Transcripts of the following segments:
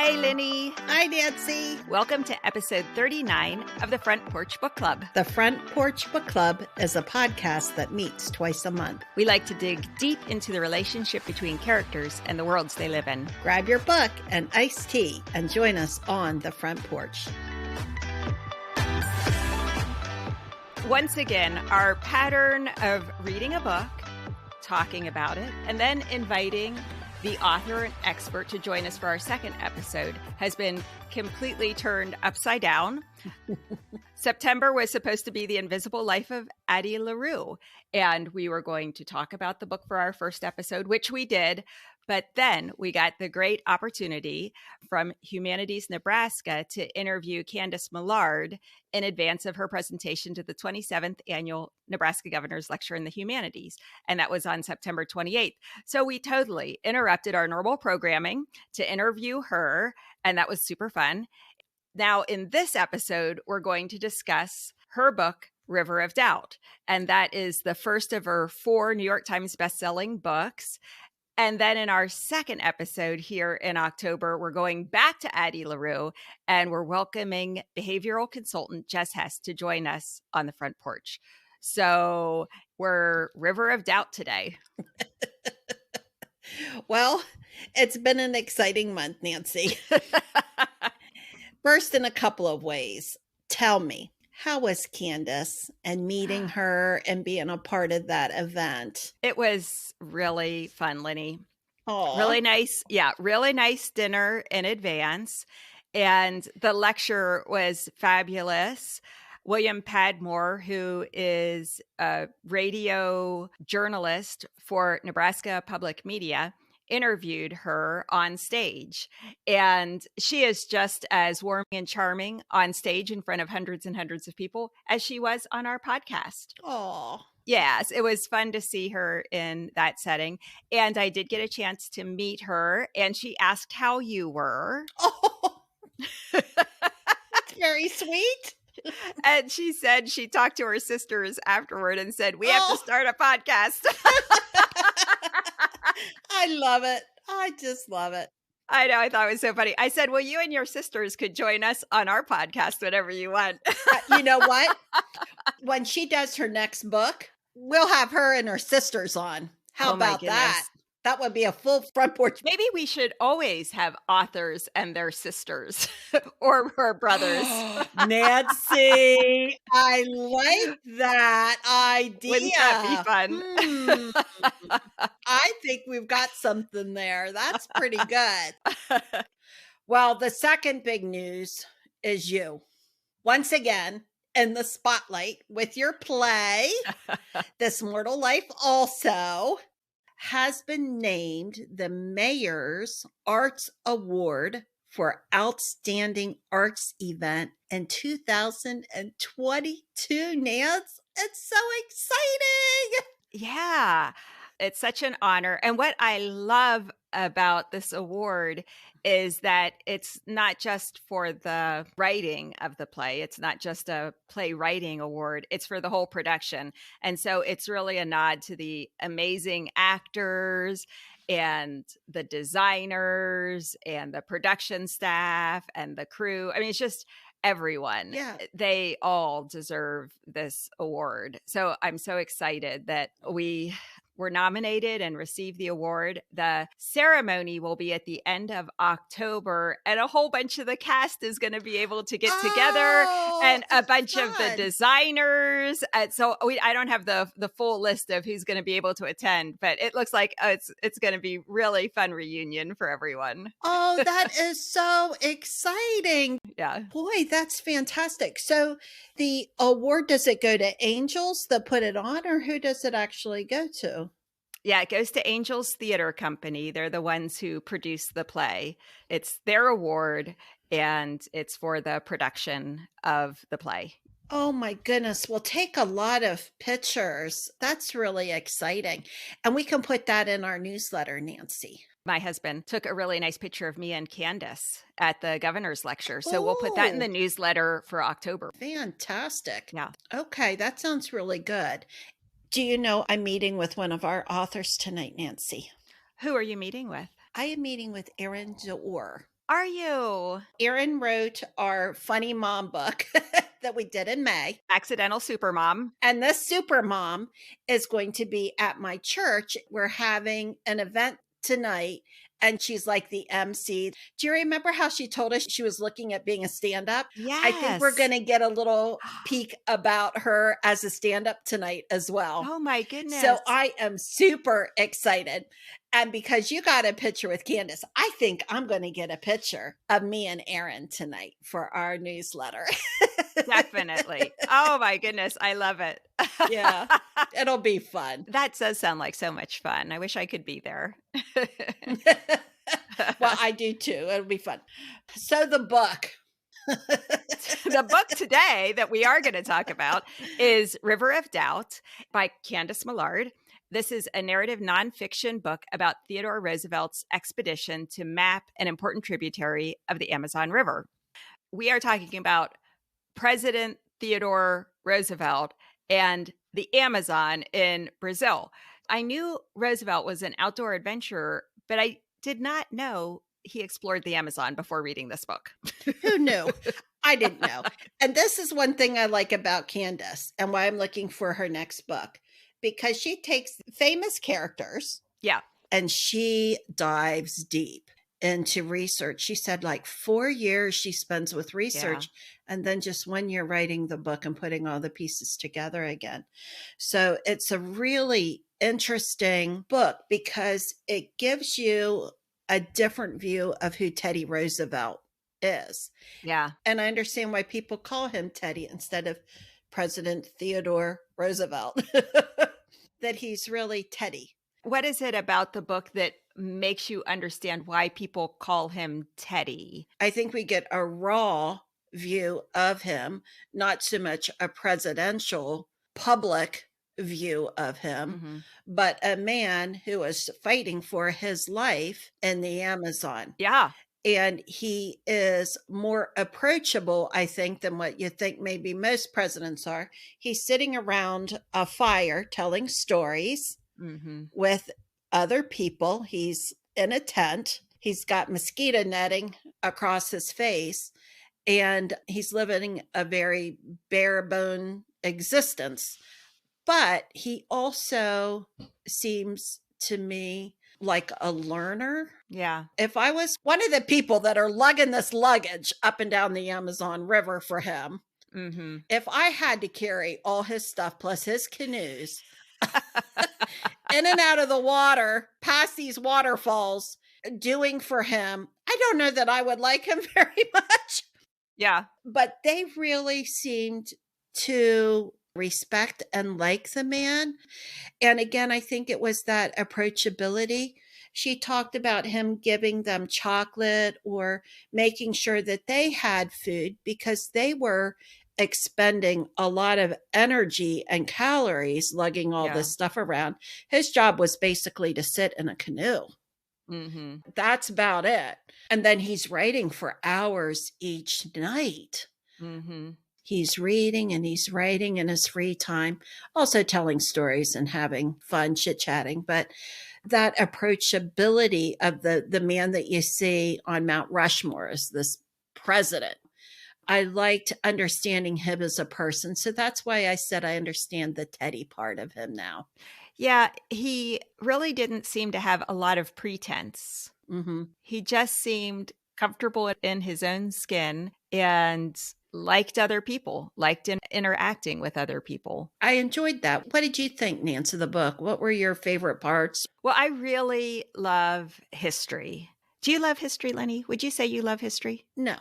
Hi, Lenny. Hi, Nancy. Welcome to episode 39 of the Front Porch Book Club. The Front Porch Book Club is a podcast that meets twice a month. We like to dig deep into the relationship between characters and the worlds they live in. Grab your book and iced tea and join us on the front porch. Once again, our pattern of reading a book, talking about it, and then inviting the author and expert to join us for our second episode has been completely turned upside down. September was supposed to be The Invisible Life of Addie LaRue, and we were going to talk about the book for our first episode, which we did. But then we got the great opportunity from Humanities Nebraska to interview Candace Millard in advance of her presentation to the 27th Annual Nebraska Governor's Lecture in the Humanities. And that was on September 28th. So we totally interrupted our normal programming to interview her, and that was super fun. Now, in this episode, we're going to discuss her book, River of Doubt. And that is the first of her 4 New York Times bestselling books. And then in our second episode here in October, we're going back to Addie LaRue, and we're welcoming behavioral consultant Jess Hess to join us on the front porch. So we're River of Doubt today. Well, it's been an exciting month, Nancy. First, in a couple of ways. Tell me, how was Candace and meeting her and being a part of that event? It was really fun, Lenny. Oh, Really nice. Yeah, really nice dinner in advance. And the lecture was fabulous. William Padmore, who is a radio journalist for Nebraska Public Media, interviewed her on stage. And she is just as warm and charming on stage in front of hundreds and hundreds of people as she was on our podcast. oh. Yes, it was fun to see her in that setting. And I did get a chance to meet her, and she asked how you were. Oh, that's very sweet. And she said she talked to her sisters afterward and said, we have to start a podcast. I love it. I just love it. I know. I thought it was so funny. I said, well, you and your sisters could join us on our podcast whenever you want. You know what? When she does her next book, we'll have her and her sisters on. How about that? That would be a full front porch. Maybe we should always have authors and their sisters or her brothers. Nancy, I like that idea. Wouldn't that be fun? I think we've got something there. That's pretty good. Well, the second big news is you. Once again, in the spotlight with your play, This Mortal Life Also has been named the Mayor's Arts Award for Outstanding Arts Event in 2022, Nance. It's so exciting. Yeah, it's such an honor. And what I love about this award is that it's not just for the writing of the play. It's not just a playwriting award. It's for the whole production. And so it's really a nod to the amazing actors and the designers and the production staff and the crew. I mean, it's just everyone. Yeah. They all deserve this award. So I'm so excited that we were nominated and received the award. The ceremony will be at the end of October, and a whole bunch of the cast is going to be able to get together, and a bunch of the designers. So I don't have the full list of who's going to be able to attend, but it looks like it's going to be really fun reunion for everyone. Oh, that is so exciting. Yeah. Boy, that's fantastic. So the award, does it go to Angels that put it on, or who does it actually go to? Yeah, it goes to Angels Theater Company. They're the ones who produce the play. It's their award, and it's for the production of the play. Oh my goodness. We'll take a lot of pictures. That's really exciting. And we can put that in our newsletter, Nancy. My husband took a really nice picture of me and Candace at the governor's lecture. So we'll put that in the newsletter for October. Fantastic. Yeah. Okay, that sounds really good. Do you know I'm meeting with one of our authors tonight, Nancy? Who are you meeting with? I am meeting with Erin D'Or. Are you? Erin wrote our funny mom book that we did in May. Accidental Supermom. And this super mom is going to be at my church. We're having an event tonight, and she's like the MC. Do you remember how she told us she was looking at being a stand-up? Yes. I think we're going to get a little peek about her as a stand-up tonight as well. Oh my goodness. So I am super excited. And because you got a picture with Candace, I think I'm going to get a picture of me and Erin tonight for our newsletter. Definitely. Oh my goodness. I love it. Yeah, it'll be fun. That does sound like so much fun. I wish I could be there. Well, I do too. It'll be fun. So the book. The book today that we are going to talk about is River of Doubt by Candace Millard. This is a narrative nonfiction book about Theodore Roosevelt's expedition to map an important tributary of the Amazon River. We are talking about President Theodore Roosevelt and the Amazon in Brazil. I knew Roosevelt was an outdoor adventurer, but I did not know he explored the Amazon before reading this book. Who knew? I didn't know. And this is one thing I like about Candace and why I'm looking for her next book, because she takes famous characters. Yeah. And she dives deep into research. She said like 4 years she spends with research, and then just 1 year writing the book and putting all the pieces together again. So it's a really interesting book because it gives you a different view of who Teddy Roosevelt is. Yeah. And I understand why people call him Teddy instead of President Theodore Roosevelt, that he's really Teddy. What is it about the book that makes you understand why people call him Teddy? I think we get a raw view of him, not so much a presidential public view of him, but a man who was fighting for his life in the Amazon. Yeah. And he is more approachable, I think, than what you think maybe most presidents are. He's sitting around a fire telling stories with other people. He's in a tent. He's got mosquito netting across his face, and he's living a very bare bone existence. But he also seems to me like a learner. Yeah. If I was one of the people that are lugging this luggage up and down the Amazon River for him, if I had to carry all his stuff plus his canoes in and out of the water, past these waterfalls, doing for him, I don't know that I would like him very much. Yeah. But they really seemed to respect and like the man. And again, I think it was that approachability. She talked about him giving them chocolate or making sure that they had food because they were expending a lot of energy and calories lugging all this stuff around. His job was basically to sit in a canoe. That's about it. And then he's writing for hours each night. He's reading and he's writing in his free time, also telling stories and having fun chit-chatting. But that approachability of the man that you see on Mount Rushmore as this president, I liked understanding him as a person. So that's why I said I understand the Teddy part of him now. Yeah, he really didn't seem to have a lot of pretense. He just seemed comfortable in his own skin and liked other people, liked interacting with other people. I enjoyed that. What did you think, Nancy, of the book? What were your favorite parts? Well, I really love history. Do you love history, Lenny? Would you say you love history? No.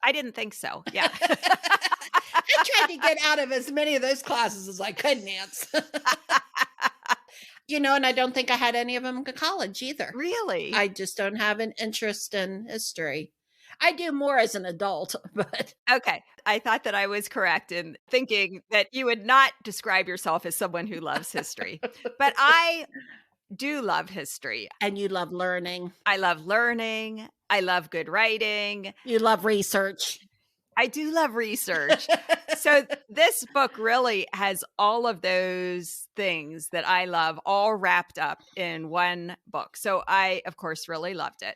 I didn't think so. Yeah. I tried to get out of as many of those classes as I could, Nance. And I don't think I had any of them in college either. Really? I just don't have an interest in history. I do more as an adult, but. Okay. I thought that I was correct in thinking that you would not describe yourself as someone who loves history. But I do love history. And you love learning. I love learning. I love good writing. You love research. I do love research. So this book really has all of those things that I love all wrapped up in one book. So I, of course, really loved it.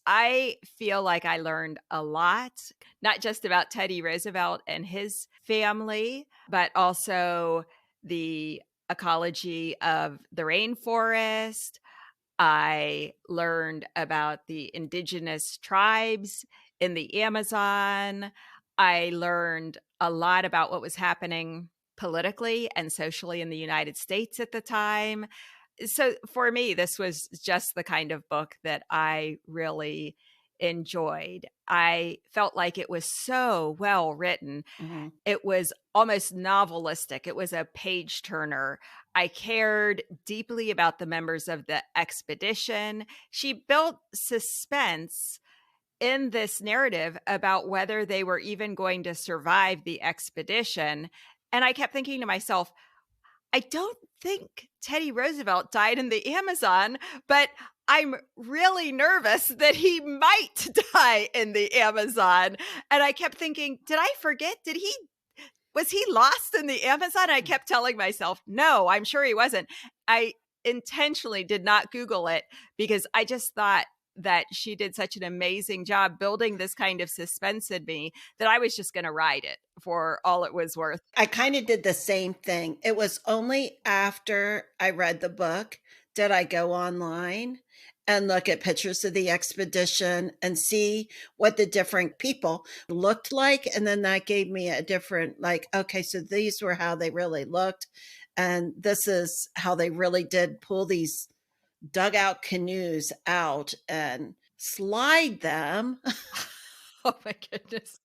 I feel like I learned a lot, not just about Teddy Roosevelt and his family, but also the ecology of the rainforest. I learned about the indigenous tribes in the Amazon. I learned a lot about what was happening politically and socially in the United States at the time. So for me, this was just the kind of book that I really enjoyed. I felt like it was so well written. Mhm. It was almost novelistic. It was a page turner. I cared deeply about the members of the expedition. She built suspense in this narrative about whether they were even going to survive the expedition. And I kept thinking to myself, I don't think Teddy Roosevelt died in the Amazon, but I'm really nervous that he might die in the Amazon. And I kept thinking, did I forget? Was he lost in the Amazon? I kept telling myself, no, I'm sure he wasn't. I intentionally did not Google it because I just thought that she did such an amazing job building this kind of suspense in me that I was just going to ride it for all it was worth. I kind of did the same thing. It was only after I read the book did I go online and look at pictures of the expedition and see what the different people looked like. And then that gave me a different, like, okay, so these were how they really looked. And this is how they really did pull these dugout canoes out and slide them, Oh my goodness.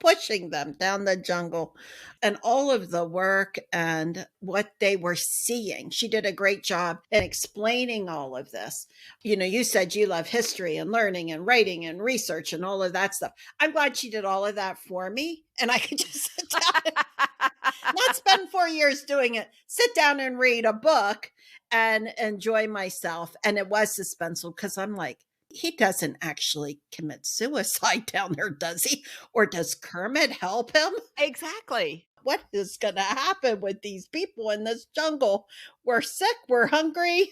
pushing them down the jungle, and all of the work and what they were seeing. She did a great job in explaining all of this. You know, you said you love history and learning and writing and research and all of that stuff. I'm glad she did all of that for me. And I could just sit down and not spend 4 years doing it, sit down and read a book and enjoy myself. And it was suspenseful because I'm like, he doesn't actually commit suicide down there, does he? Or does Kermit help him? Exactly. What is going to happen with these people in this jungle? We're sick, we're hungry.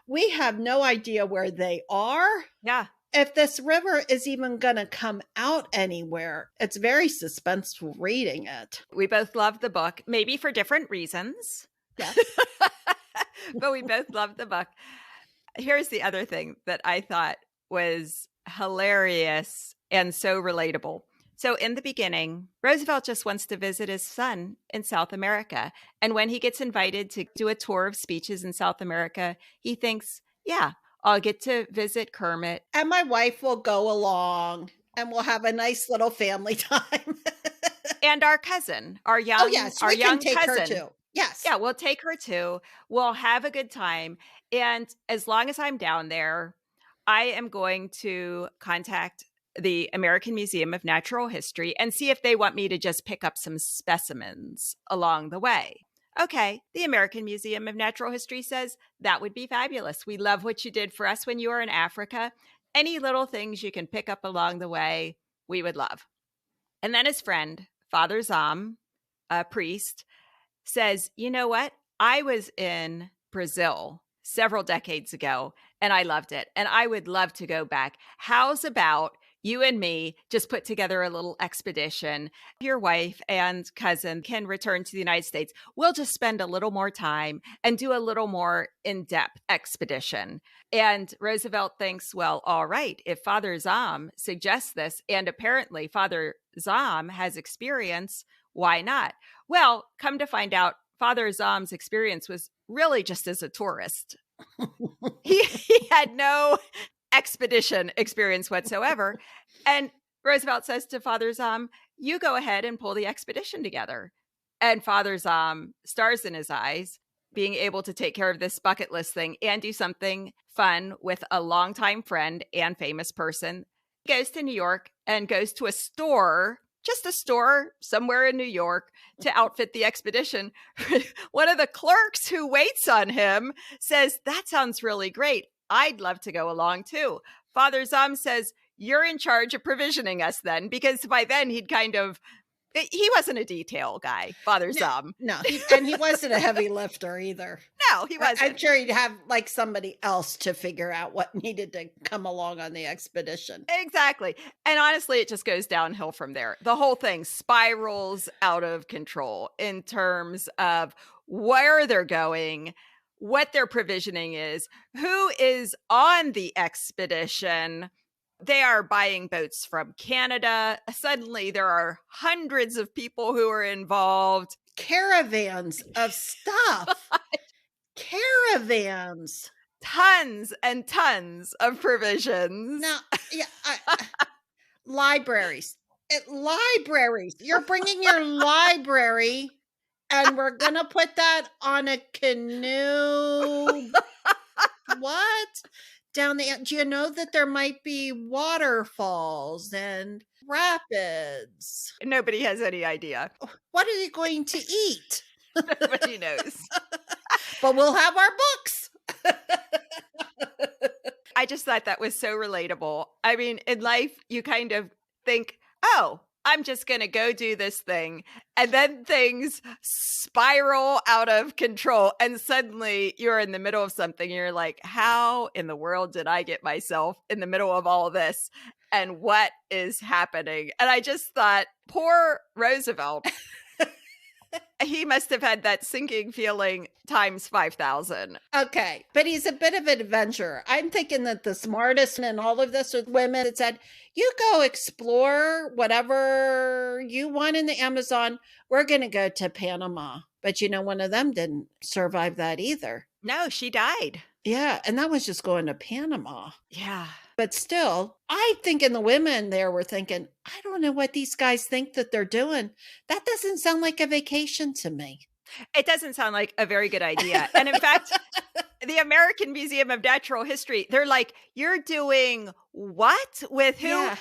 We have no idea where they are. Yeah. If this river is even going to come out anywhere, it's very suspenseful reading it. We both loved the book, maybe for different reasons. Yes. But we both loved the book. Here's the other thing that I thought was hilarious and so relatable. So in the beginning, Roosevelt just wants to visit his son in South America. And when he gets invited to do a tour of speeches in South America, he thinks, yeah, I'll get to visit Kermit. And my wife will go along and we'll have a nice little family time. And our cousin, our young, our young can take cousin. her too. Yes. Yeah, we'll take her too. We'll have a good time. And as long as I'm down there, I am going to contact the American Museum of Natural History and see if they want me to just pick up some specimens along the way. Okay, the American Museum of Natural History says that would be fabulous. We love what you did for us when you were in Africa. Any little things you can pick up along the way, we would love. And then his friend, Father Zam, a priest, says, you know what? I was in Brazil several decades ago and I loved it. And I would love to go back. How's about you and me just put together a little expedition? Your wife and cousin can return to the United States. We'll just spend a little more time and do a little more in-depth expedition. And Roosevelt thinks, well, all right, if Father Zam suggests this, and apparently Father Zam has experience, why not? Well, come to find out, Father Zam's experience was really just as a tourist. He had no expedition experience whatsoever. And Roosevelt says to Father Zam, you go ahead and pull the expedition together. And Father Zam, stars in his eyes, being able to take care of this bucket list thing and do something fun with a longtime friend and famous person, goes to New York and goes to a store, just a store somewhere in New York, to outfit the expedition. One of the clerks who waits on him says, that sounds really great. I'd love to go along too. Father Zam says, you're in charge of provisioning us then, because by then he'd kind of He wasn't a detail guy, Father No, Zom. no, he wasn't a heavy lifter either. No, he wasn't. I'm sure he'd have like somebody else to figure out what needed to come along on the expedition. Exactly. And honestly, it just goes downhill from there. The whole thing spirals out of control in terms of where they're going, what their provisioning is, who is on the expedition. They are buying boats from Canada. Suddenly, there are hundreds of people who are involved. Caravans of stuff. Caravans. Tons and tons of provisions. Now, yeah, libraries. Libraries. You're bringing your library, and we're going to put that on a canoe. What? Down the, do you know that there might be waterfalls and rapids? Nobody has any idea. What are they going to eat? Nobody knows. But we'll have our books. I just thought that was so relatable. I mean, in life, you kind of think, oh, I'm just going to go do this thing. And then things spiral out of control. And suddenly you're in the middle of something. You're like, how in the world did I get myself in the middle of all of this? And what is happening? And I just thought, poor Roosevelt. He must have had that sinking feeling times 5,000. Okay. But he's a bit of an adventurer. I'm thinking that the smartest in all of this are women that said, you go explore whatever you want in the Amazon. We're going to go to Panama. But one of them didn't survive that either. No, she died. Yeah. And that was just going to Panama. Yeah. But still, I think the women there were thinking, I don't know what these guys think that they're doing. That doesn't sound like a vacation to me. It doesn't sound like a very good idea. And in fact, the American Museum of Natural History, they're like, you're doing what? With who? Yeah.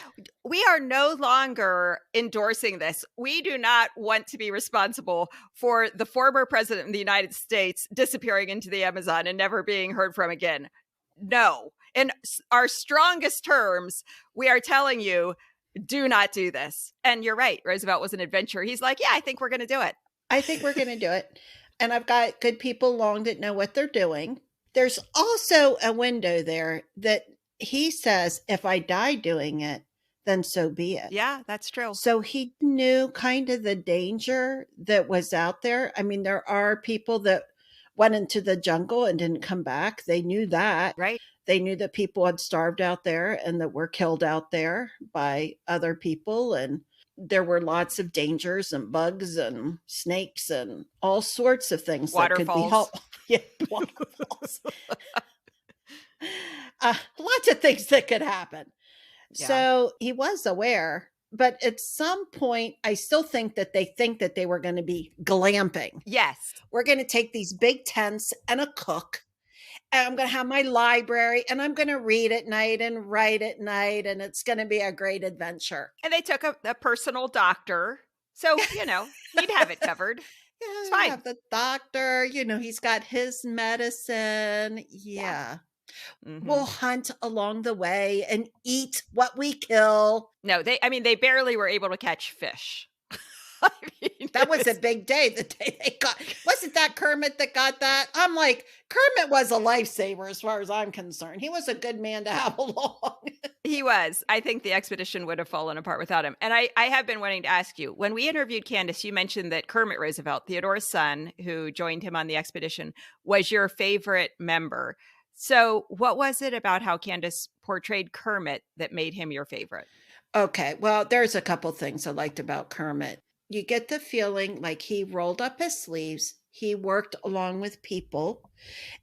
We are no longer endorsing this. We do not want to be responsible for the former president of the United States disappearing into the Amazon and never being heard from again. No. In our strongest terms, we are telling you, do not do this. And you're right. Roosevelt was an adventurer. He's like, yeah, I think we're going to do it. I think we're going to do it. And I've got good people along that know what they're doing. There's also a window there that he says, if I die doing it, then so be it. Yeah, that's true. So he knew kind of the danger that was out there. I mean, there are people that went into the jungle and didn't come back. They knew that. Right. They knew that people had starved out there and that were killed out there by other people. And there were lots of dangers and bugs and snakes and all sorts of things waterfalls. That could be helpful. Yeah, waterfalls. Lots of things that could happen. Yeah. So he was aware. But at some point, I still think that they were going to be glamping. Yes. We're going to take these big tents and a cook. And I'm going to have my library and I'm going to read at night and write at night. And it's going to be a great adventure. And they took a personal doctor. So, he'd have it covered. Yeah, it's fine. Have the doctor, he's got his medicine. Yeah. Mm-hmm. We'll hunt along the way and eat what we kill. No, they barely were able to catch fish. That was a big day, the day they got. Wasn't that Kermit that got that? I'm like, Kermit was a lifesaver as far as I'm concerned. He was a good man to have along. He was. I think the expedition would have fallen apart without him. And I have been wanting to ask you, when we interviewed Candace, you mentioned that Kermit Roosevelt, Theodore's son, who joined him on the expedition, was your favorite member. So what was it about how Candace portrayed Kermit that made him your favorite? Okay, well, there's a couple things I liked about Kermit. You get the feeling like he rolled up his sleeves, he worked along with people,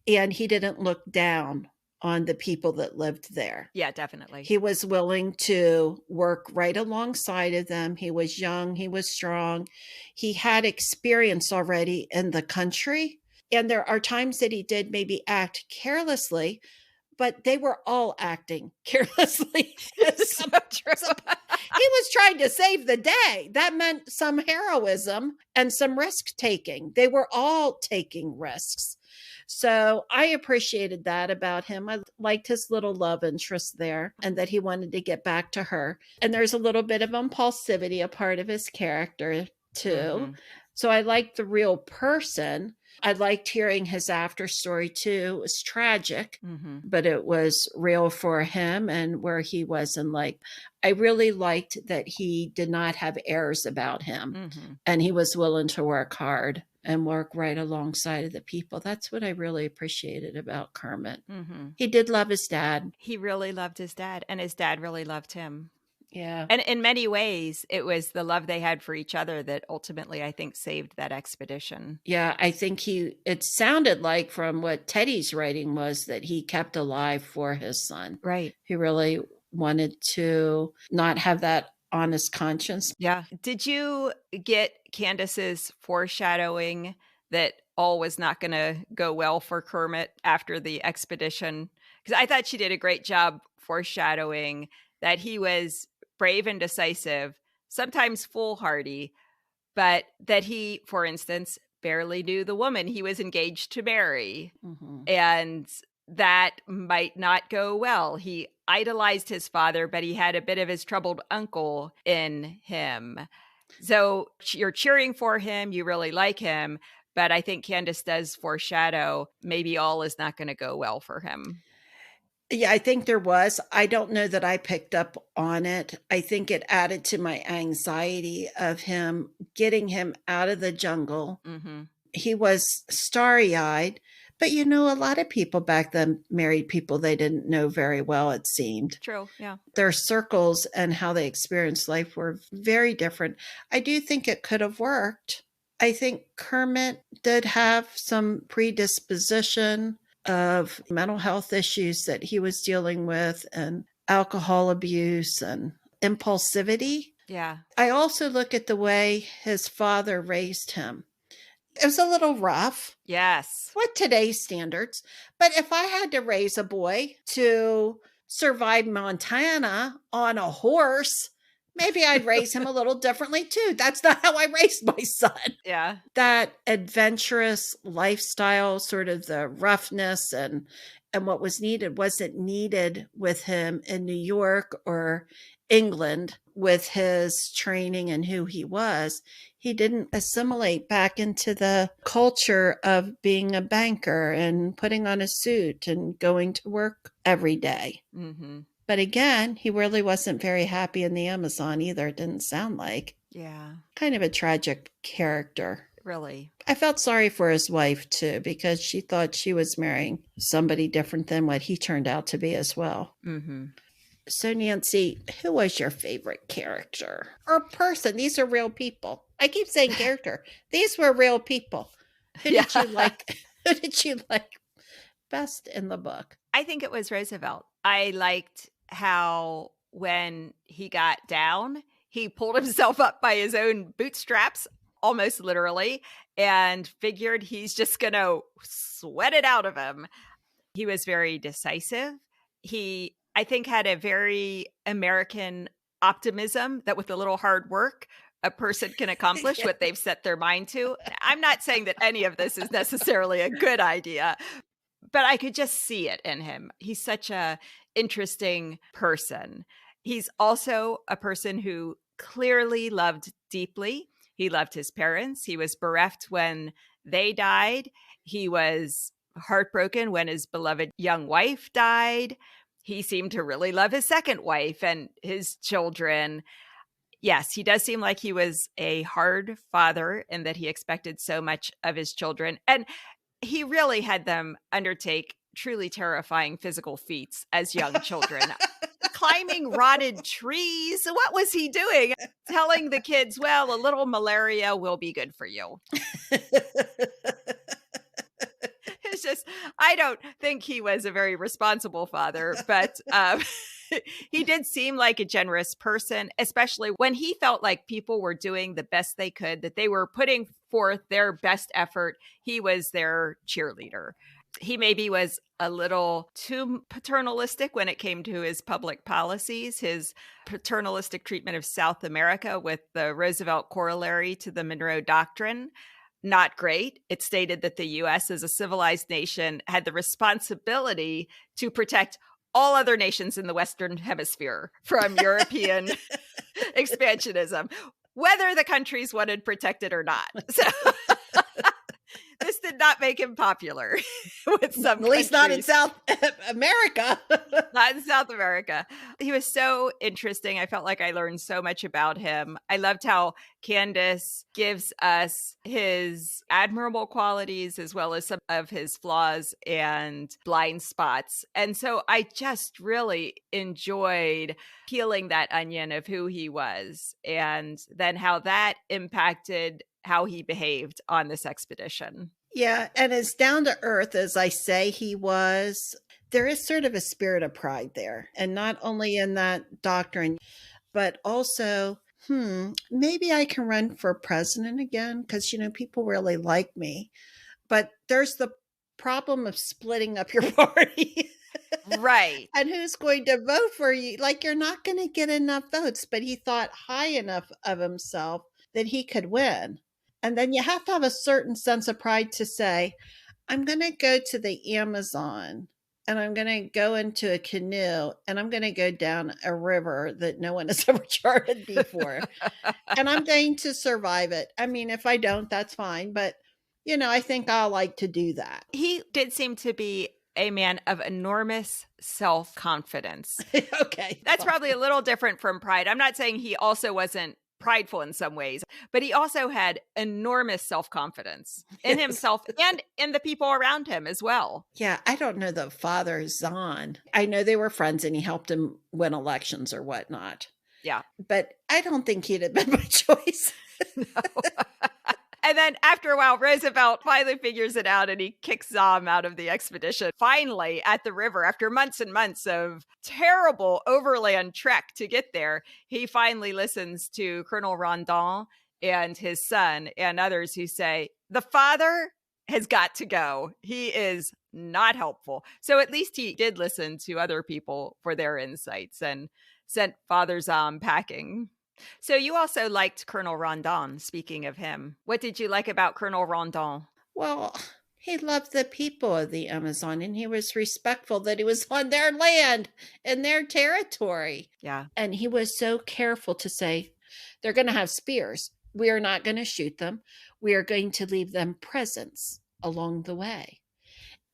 and he didn't look down on the people that lived there. Yeah, definitely. He was willing to work right alongside of them. He was young, he was strong. He had experience already in the country. And there are times that he did maybe act carelessly, but they were all acting carelessly. So true. He was trying to save the day. That meant some heroism and some risk taking. They were all taking risks. So I appreciated that about him. I liked his little love interest there and that he wanted to get back to her. And there's a little bit of impulsivity, a part of his character too. Mm-hmm. So I liked the real person. I liked hearing his after story too. It was tragic, Mm-hmm. but it was real for him and where he was in life. I really liked that he did not have airs about him Mm-hmm. and he was willing to work hard and work right alongside of the people. That's what I really appreciated about Kermit. Mm-hmm. He did love his dad. He really loved his dad, and his dad really loved him. Yeah. And in many ways, it was the love they had for each other that ultimately, I think, saved that expedition. Yeah, I think it sounded like from what Teddy's writing was that he kept alive for his son. Right. He really wanted to not have that honest conscience. Yeah. Did you get Candace's foreshadowing that all was not going to go well for Kermit after the expedition? Because I thought she did a great job foreshadowing that he was brave and decisive, sometimes foolhardy, but that he, for instance, barely knew the woman he was engaged to marry. Mm-hmm. And that might not go well. He idolized his father, but he had a bit of his troubled uncle in him. So you're cheering for him. You really like him. But I think Candace does foreshadow maybe all is not going to go well for him. Yeah, I think there was. I don't know that I picked up on it. I think it added to my anxiety of him getting him out of the jungle. Mm-hmm. He was starry-eyed, but a lot of people back then married people they didn't know very well, it seemed. True, yeah. Their circles and how they experienced life were very different. I do think it could have worked. I think Kermit did have some predisposition of mental health issues that he was dealing with and alcohol abuse and impulsivity. Yeah. I also look at the way his father raised him. It was a little rough. Yes. With today's standards. But if I had to raise a boy to survive Montana on a horse, maybe I'd raise him a little differently too. That's not how I raised my son. Yeah. That adventurous lifestyle, sort of the roughness and what was needed wasn't needed with him in New York or England with his training and who he was. He didn't assimilate back into the culture of being a banker and putting on a suit and going to work every day. Mm-hmm. But again, he really wasn't very happy in the Amazon either. It didn't sound like. Yeah. Kind of a tragic character. Really. I felt sorry for his wife too, because she thought she was marrying somebody different than what he turned out to be as well. Mm-hmm. So Nancy, who was your favorite character or person? These are real people. I keep saying character. These were real people. Who did you like? Who did you like best in the book? I think it was Roosevelt. I liked how when he got down, he pulled himself up by his own bootstraps, almost literally, and figured he's just going to sweat it out of him. He was very decisive. He, I think, had a very American optimism that with a little hard work, a person can accomplish what they've set their mind to. I'm not saying that any of this is necessarily a good idea, but I could just see it in him. He's such a interesting person. He's also a person who clearly loved deeply. He loved his parents. He was bereft when they died. He was heartbroken when his beloved young wife died. He seemed to really love his second wife and his children. Yes, he does seem like he was a hard father and that he expected so much of his children. And he really had them undertake truly terrifying physical feats as young children. Climbing rotted trees. What was he doing? Telling the kids, well, a little malaria will be good for you. It's just, I don't think he was a very responsible father, but he did seem like a generous person, especially when he felt like people were doing the best they could, that they were putting forth their best effort. He was their cheerleader. He maybe was a little too paternalistic when it came to his public policies, his paternalistic treatment of South America with the Roosevelt corollary to the Monroe Doctrine. not great. It stated that the US, as a civilized nation, had the responsibility to protect all other nations in the Western Hemisphere from European expansionism, whether the countries wanted protected or not. So this did not make him popular with some At least not in countries. South America. Not in South America. He was so interesting. I felt like I learned so much about him. I loved how Candace gives us his admirable qualities as well as some of his flaws and blind spots. And so I just really enjoyed peeling that onion of who he was and then how that impacted how he behaved on this expedition. Yeah, and as down to earth as I say he was, there is sort of a spirit of pride there. And not only in that doctrine, but also, maybe I can run for president again because, people really like me. But there's the problem of splitting up your party. Right. And who's going to vote for you? Like, you're not going to get enough votes, but he thought high enough of himself that he could win. And then you have to have a certain sense of pride to say, I'm going to go to the Amazon and I'm going to go into a canoe and I'm going to go down a river that no one has ever charted before. And I'm going to survive it. I mean, if I don't, that's fine. But, I think I'll like to do that. He did seem to be a man of enormous self-confidence. Okay. That's probably a little different from pride. I'm not saying he also wasn't prideful in some ways, but he also had enormous self-confidence in himself and in the people around him as well. Yeah, I don't know the father Zahn. I know they were friends and he helped him win elections or whatnot. Yeah. But I don't think he'd have been my choice. No. And then after a while, Roosevelt finally figures it out and he kicks Zahm out of the expedition. Finally, at the river, after months and months of terrible overland trek to get there, he finally listens to Colonel Rondon and his son and others who say, the father has got to go. He is not helpful. So at least he did listen to other people for their insights and sent Father Zahm packing. So you also liked Colonel Rondon, speaking of him. What did you like about Colonel Rondon? Well, he loved the people of the Amazon and he was respectful that he was on their land and their territory. Yeah. And he was so careful to say, they're going to have spears. We are not going to shoot them. We are going to leave them presents along the way.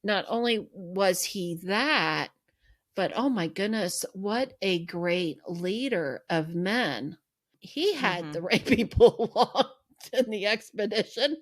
Not only was he that, but oh my goodness, what a great leader of men. He had the right people along in the expedition.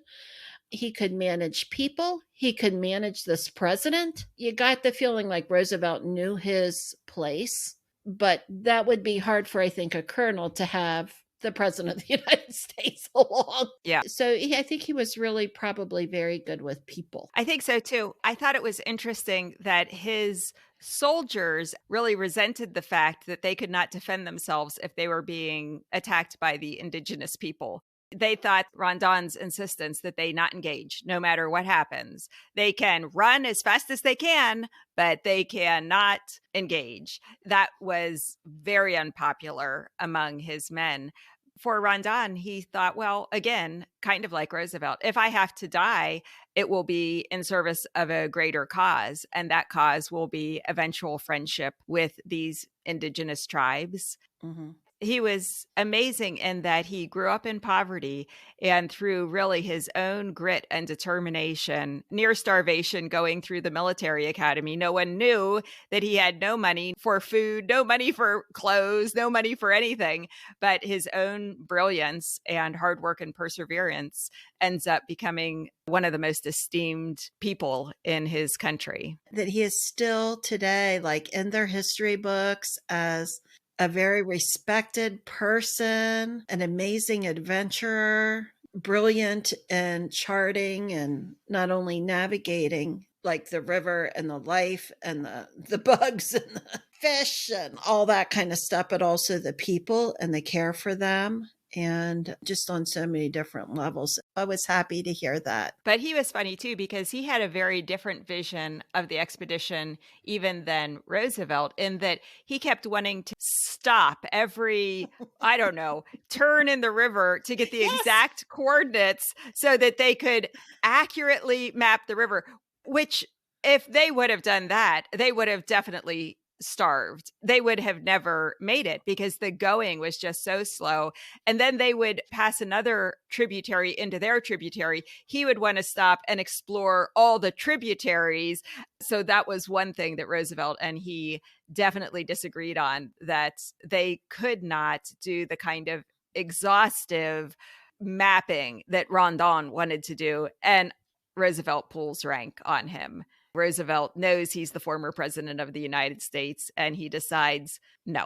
He could manage people. He could manage this president. You got the feeling like Roosevelt knew his place, but that would be hard for, I think, a colonel to have the president of the United States along. Yeah. So I think he was really probably very good with people. I think so too. I thought it was interesting that his soldiers really resented the fact that they could not defend themselves if they were being attacked by the indigenous people. They thought Rondon's insistence that they not engage no matter what happens. They can run as fast as they can, but they cannot engage. That was very unpopular among his men. For Rondon, he thought, well, again, kind of like Roosevelt, if I have to die, it will be in service of a greater cause. And that cause will be eventual friendship with these indigenous tribes. Mm-hmm. He was amazing in that he grew up in poverty and through really his own grit and determination, near starvation, going through the military academy. No one knew that he had no money for food, no money for clothes, no money for anything, but his own brilliance and hard work and perseverance ends up becoming one of the most esteemed people in his country. That he is still today, like in their history books, as a very respected person, an amazing adventurer, brilliant in charting and not only navigating like the river and the life and the bugs and the fish and all that kind of stuff, but also the people and the care for them and just on so many different levels. I was happy to hear that. But he was funny too, because he had a very different vision of the expedition even than Roosevelt, in that he kept wanting to stop every, I don't know, turn in the river to get the Yes. exact coordinates so that they could accurately map the river, which if they would have done that, they would have definitely starved. They would have never made it because the going was just so slow. And then they would pass another tributary into their tributary. He would want to stop and explore all the tributaries. So that was one thing that Roosevelt and he definitely disagreed on, that they could not do the kind of exhaustive mapping that Rondon wanted to do. And Roosevelt pulls rank on him. Roosevelt knows he's the former president of the United States, and he decides no.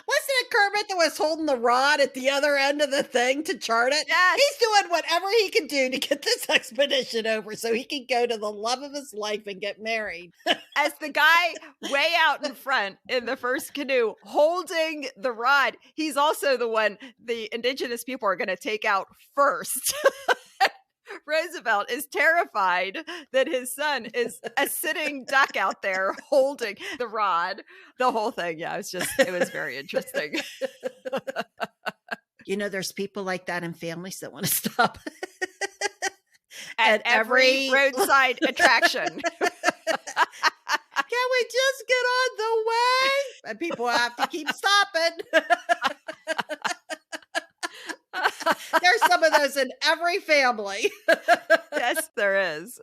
Wasn't it Kermit that was holding the rod at the other end of the thing to chart it? Yes. He's doing whatever he can do to get this expedition over so he can go to the love of his life and get married. As the guy way out in front in the first canoe holding the rod, he's also the one the indigenous people are going to take out first. Roosevelt is terrified that his son is a sitting duck out there holding the rod. The whole thing. Yeah, it was very interesting. There's people like that in families that want to stop at every roadside attraction. Can we just get on the way? And people have to keep stopping. There's some of those in every family. Yes, there is.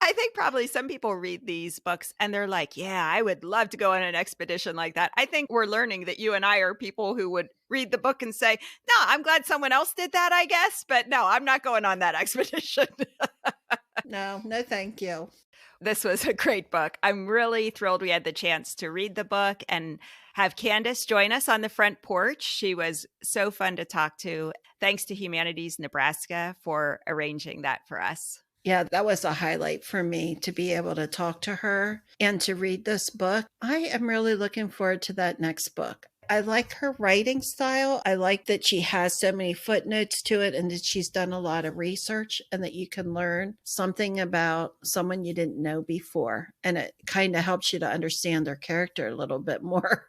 I think probably some people read these books and they're like, yeah, I would love to go on an expedition like that. I think we're learning that you and I are people who would read the book and say, no, I'm glad someone else did that, I guess. But no, I'm not going on that expedition. No, thank you. This was a great book. I'm really thrilled we had the chance to read the book and have Candace join us on the front porch. She was so fun to talk to. Thanks to Humanities Nebraska for arranging that for us. Yeah, that was a highlight for me to be able to talk to her and to read this book. I am really looking forward to that next book. I like her writing style. I like that she has so many footnotes to it and that she's done a lot of research and that you can learn something about someone you didn't know before. And it kind of helps you to understand their character a little bit more.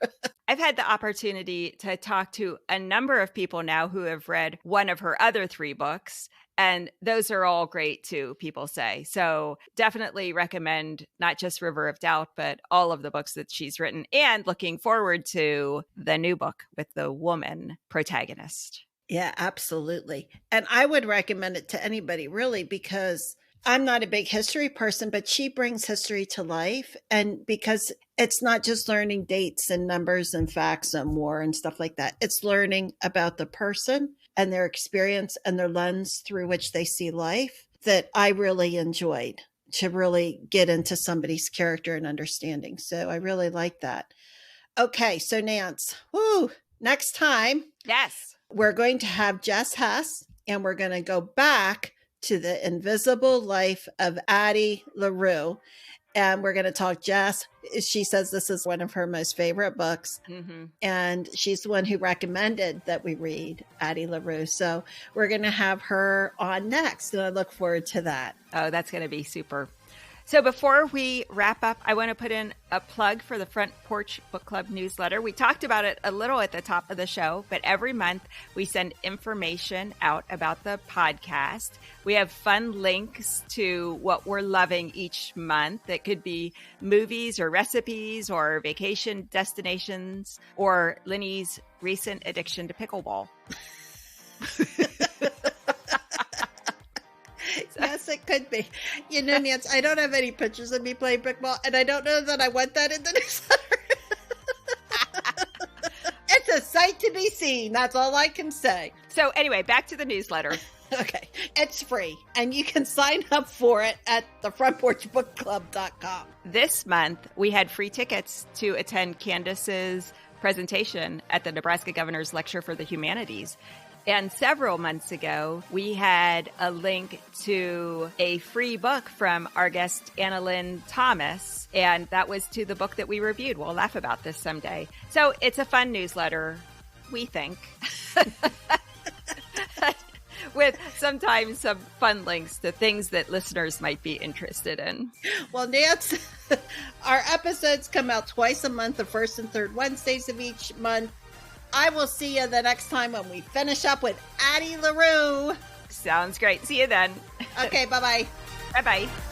I've had the opportunity to talk to a number of people now who have read one of her other 3 books. And those are all great too, people say. So definitely recommend not just River of Doubt, but all of the books that she's written, and looking forward to the new book with the woman protagonist. Yeah, absolutely. And I would recommend it to anybody really, because I'm not a big history person, but she brings history to life. And because it's not just learning dates and numbers and facts and war and stuff like that. It's learning about the person and their experience and their lens through which they see life that I really enjoyed, to really get into somebody's character and understanding. So I really like that. Okay, so Nance, next time, yes, we're going to have Jess Hess, and we're going to go back to the invisible life of Addie LaRue. And we're going to talk Jess. She says this is one of her most favorite books. Mm-hmm. And she's the one who recommended that we read Addie LaRue. So we're going to have her on next. And I look forward to that. Oh, that's going to be super. So before we wrap up, I want to put in a plug for the Front Porch Book Club newsletter. We talked about it a little at the top of the show, but every month we send information out about the podcast. We have fun links to what we're loving each month. It could be movies or recipes or vacation destinations or Linny's recent addiction to pickleball. Yes, it could be. Nance, I don't have any pictures of me playing pickleball, and I don't know that I want that in the newsletter. It's a sight to be seen. That's all I can say. So anyway, back to the newsletter. Okay. It's free, and you can sign up for it at thefrontporchbookclub.com. This month, we had free tickets to attend Candace's presentation at the Nebraska Governor's Lecture for the Humanities. And several months ago, we had a link to a free book from our guest, Anna Lynn Thomas, and that was to the book that we reviewed. We'll laugh about this someday. So it's a fun newsletter. we think. With sometimes some fun links to things that listeners might be interested in. Well, Nance, our episodes come out twice a month, the first and third Wednesdays of each month. I will see you the next time when we finish up with Addie LaRue. Sounds great. See you then. Okay, bye-bye. Bye-bye.